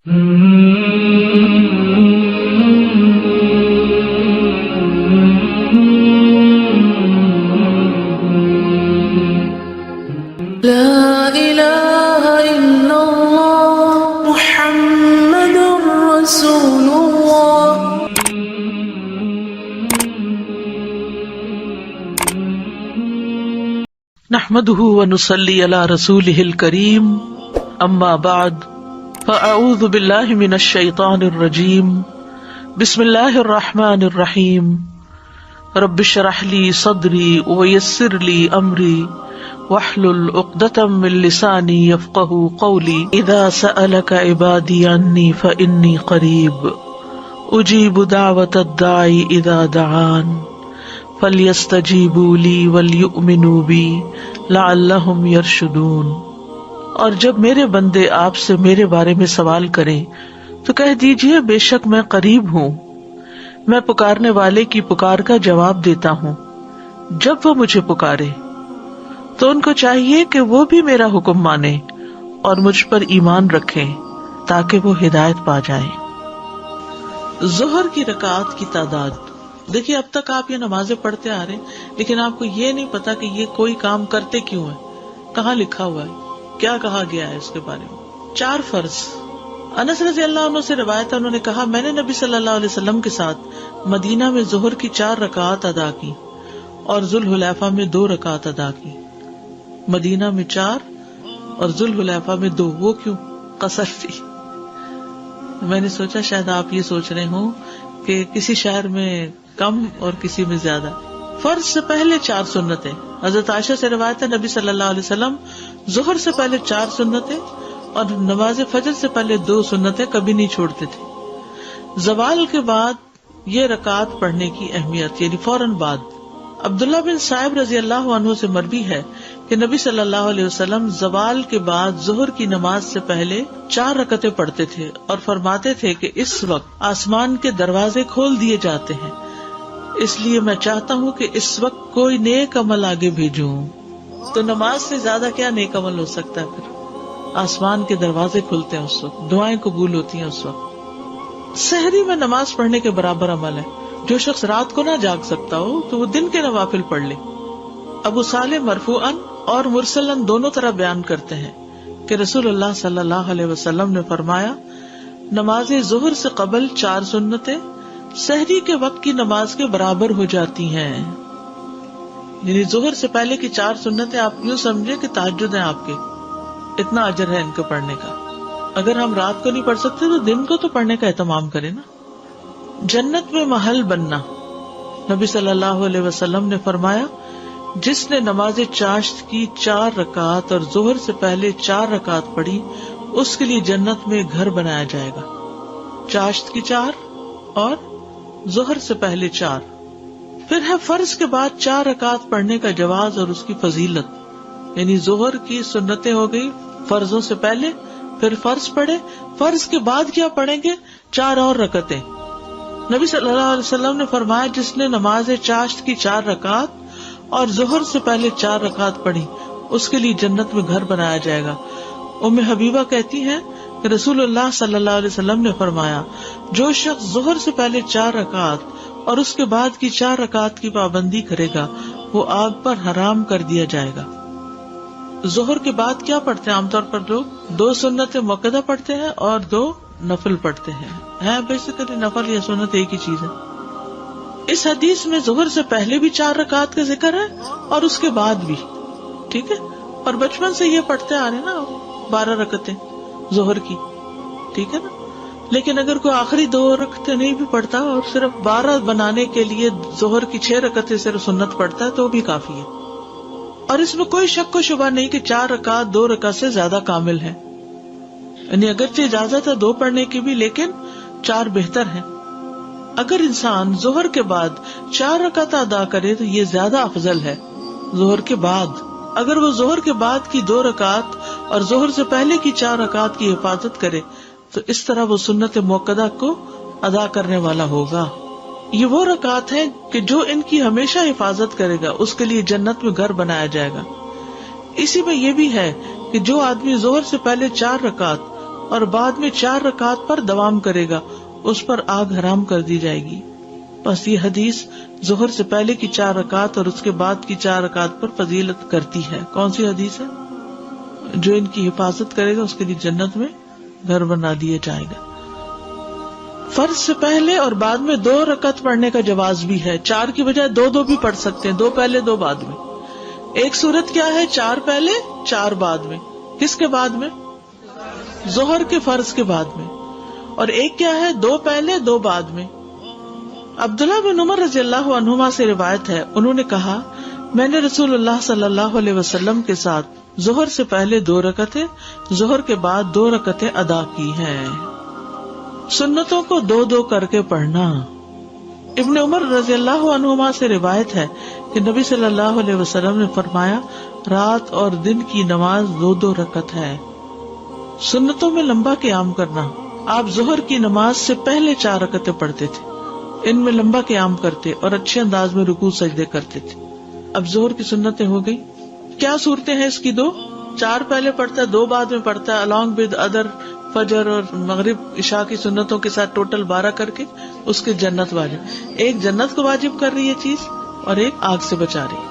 لا إله إلا الله محمد رسول الله. نحمده ونصلي على رسوله الكريم اما بعد فاعوذ بالله من الشيطان الرجيم بسم الله الرحمن الرحيم رب اشرح لي صدري ويسر لي امري واحلل عقدة من لساني يفقهوا قولي اذا سألك عبادي عني فاني قريب اجيب دعوة الداعي اذا دعان فَلْيَسْتَجِيبُوا لِي وَلْيُؤْمِنُوا بِي لَعَلَّهُمْ يَرْشُدُونَ. اور جب میرے بندے آپ سے میرے بارے میں سوال کریں تو کہہ دیجئے بے شک میں قریب ہوں، میں پکارنے والے کی پکار کا جواب دیتا ہوں. جب وہ مجھے پکارے تو ان کو چاہیے کہ وہ بھی میرا حکم مانیں اور مجھ پر ایمان رکھیں تاکہ وہ ہدایت پا جائیں. ظہر کی رکعات کی تعداد. دیکھیے اب تک آپ یہ نمازیں پڑھتے آ رہے ہیں لیکن آپ کو یہ نہیں پتا کہ یہ کوئی کام کرتے کیوں ہے، کہاں لکھا ہوا ہے، کیا کہا گیا ہے اس کے بارے میں. 4 فرض. انس رضی اللہ عنہ سے روایت ہے، انہوں نے کہا میں نے نبی صلی اللہ علیہ وسلم کے ساتھ مدینہ میں ظہر کی 4 رکعات ادا کی اور ذوالحلیفہ میں 2 رکعات ادا کی. مدینہ میں 4 اور ذوالحلیفہ میں 2. وہ کیوں؟ قصر تھی. میں نے سوچا شاید آپ یہ سوچ رہے ہوں کہ کسی شہر میں کم اور کسی میں زیادہ. فرض سے پہلے 4 سنتیں. حضرت عائشہ سے روایت ہے نبی صلی اللہ علیہ وسلم ظہر سے پہلے 4 سنتیں اور نماز فجر سے پہلے 2 سنتیں کبھی نہیں چھوڑتے تھے. زوال کے بعد یہ رکعات پڑھنے کی اہمیت، یعنی فوراً بعد. عبداللہ بن صائب رضی اللہ عنہ سے مروی ہے کہ نبی صلی اللہ علیہ وسلم زوال کے بعد ظہر کی نماز سے پہلے 4 رکعتیں پڑھتے تھے اور فرماتے تھے کہ اس وقت آسمان کے دروازے کھول دیے جاتے ہیں، اس لیے میں چاہتا ہوں کہ اس وقت کوئی نیک عمل آگے بھیجوں. تو نماز سے زیادہ کیا نیک عمل ہو سکتا ہے؟ پھر آسمان کے دروازے کھلتے ہیں اس وقت، دعائیں قبول ہوتی ہیں اس وقت. سحری میں نماز پڑھنے کے برابر عمل ہے. جو شخص رات کو نہ جاگ سکتا ہو تو وہ دن کے نوافل پڑھ لے. ابو صالح مرفوعاً اور مرسلاً دونوں طرح بیان کرتے ہیں کہ رسول اللہ صلی اللہ علیہ وسلم نے فرمایا نماز ظہر سے قبل 4 سنتیں سحری کے وقت کی نماز کے برابر ہو جاتی ہیں. یعنی ظہر سے پہلے کی 4 سنتیں آپ یوں سمجھے کہ تہجد ہیں آپ کے، اتنا اجر ہے ان کو پڑھنے کا. اگر ہم رات کو نہیں پڑھ سکتے تو دن کو تو پڑھنے کا اہتمام کریں نا. جنت میں محل بننا. نبی صلی اللہ علیہ وسلم نے فرمایا جس نے نماز چاشت کی 4 رکعات اور ظہر سے پہلے 4 رکعات پڑھی اس کے لیے جنت میں گھر بنایا جائے گا. چاشت کی 4 اور ظہر سے پہلے 4. پھر ہے فرض کے بعد 4 رکعات پڑھنے کا جواز اور اس کی فضیلت. یعنی ظہر کی سنتیں ہو گئی فرضوں سے پہلے، پھر فرض پڑھے، فرض کے بعد کیا پڑھیں گے؟ 4 اور رکعتیں. نبی صلی اللہ علیہ وسلم نے فرمایا جس نے نماز چاشت کی 4 رکعات اور ظہر سے پہلے 4 رکعات پڑھی اس کے لیے جنت میں گھر بنایا جائے گا. ام حبیبہ کہتی ہیں کہ رسول اللہ صلی اللہ علیہ وسلم نے فرمایا جو شخص ظہر سے پہلے 4 رکعات اور اس کے بعد کی 4 رکعات کی پابندی کرے گا وہ آگ پر حرام کر دیا جائے گا. ظہر کے بعد کیا پڑھتے ہیں عام طور پر لوگ؟ 2 سنت مؤکدہ پڑھتے ہیں اور 2 نفل پڑھتے ہیں. بیسیکلی نفل یا سنت ایک ہی چیز ہے. اس حدیث میں ظہر سے پہلے بھی 4 رکعات کا ذکر ہے اور اس کے بعد بھی. ٹھیک ہے، اور بچپن سے یہ پڑھتے آ رہے نا 12 رکعتیں ظہر کی. ٹھیک ہے نا. لیکن اگر کوئی آخری 2 رکعتیں نہیں بھی پڑھتا اور صرف 12 بنانے کے لیے ظہر کی 6 رکعتیں صرف سنت پڑھتا ہے تو بھی کافی ہے. اور اس میں کوئی شک و شبہ نہیں کہ 4 رکعت 2 رکعت سے زیادہ کامل ہے. یعنی اگرچہ اجازت ہے 2 پڑھنے کی بھی لیکن 4 بہتر ہے. اگر انسان ظہر کے بعد 4 رکعت ادا کرے تو یہ زیادہ افضل ہے ظہر کے بعد. اگر وہ ظہر کے بعد کی 2 رکعت اور ظہر سے پہلے کی 4 رکعت کی حفاظت کرے تو اس طرح وہ سنت مؤکدہ کو ادا کرنے والا ہوگا. یہ وہ رکعت ہیں کہ جو ان کی ہمیشہ حفاظت کرے گا اس کے لیے جنت میں گھر بنایا جائے گا. اسی میں یہ بھی ہے کہ جو آدمی ظہر سے پہلے 4 رکعت اور بعد میں 4 رکعت پر دوام کرے گا اس پر آگ حرام کر دی جائے گی. بس یہ حدیث ظہر سے پہلے کی 4 رکعت اور اس کے بعد کی 4 رکعت پر فضیلت کرتی ہے. کون سی حدیث ہے؟ جو ان کی حفاظت کرے گا اس کے لیے جنت میں گھر بنا دیا جائے گا. فرض سے پہلے اور بعد میں 2 رکعت پڑھنے کا جواز بھی ہے. 4 کی بجائے 2 بھی پڑھ سکتے ہیں، 2 پہلے 2 بعد میں. ایک صورت کیا ہے؟ 4 پہلے 4 بعد میں. کس کے بعد میں؟ ظہر کے فرض کے بعد میں. اور ایک کیا ہے؟ 2 پہلے 2 بعد میں. عبداللہ بن عمر رضی اللہ عنہما سے روایت ہے، انہوں نے کہا میں نے رسول اللہ صلی اللہ علیہ وسلم کے ساتھ ظہر سے پہلے 2 رکعتیں، ظہر کے بعد 2 رکعتیں ادا کی ہیں. سنتوں کو 2 کر کے پڑھنا. ابن عمر رضی اللہ عنہما سے روایت ہے کہ نبی صلی اللہ علیہ وسلم نے فرمایا رات اور دن کی نماز 2 رکعت ہے. سنتوں میں لمبا قیام کرنا. آپ ظہر کی نماز سے پہلے 4 رکعتیں پڑھتے تھے، ان میں لمبا قیام کرتے اور اچھے انداز میں رکوع سجدے کرتے تھے. اب ظہر کی سنتیں ہو گئی. کیا صورتیں ہیں اس کی؟ 2. 4 پہلے پڑھتا ہے، 2 بعد میں پڑھتا ہے، along with other فجر اور مغرب عشاء کی سنتوں کے ساتھ ٹوٹل 12 کر کے اس کے جنت واجب. ایک جنت کو واجب کر رہی ہے چیز اور ایک آگ سے بچا رہی ہے.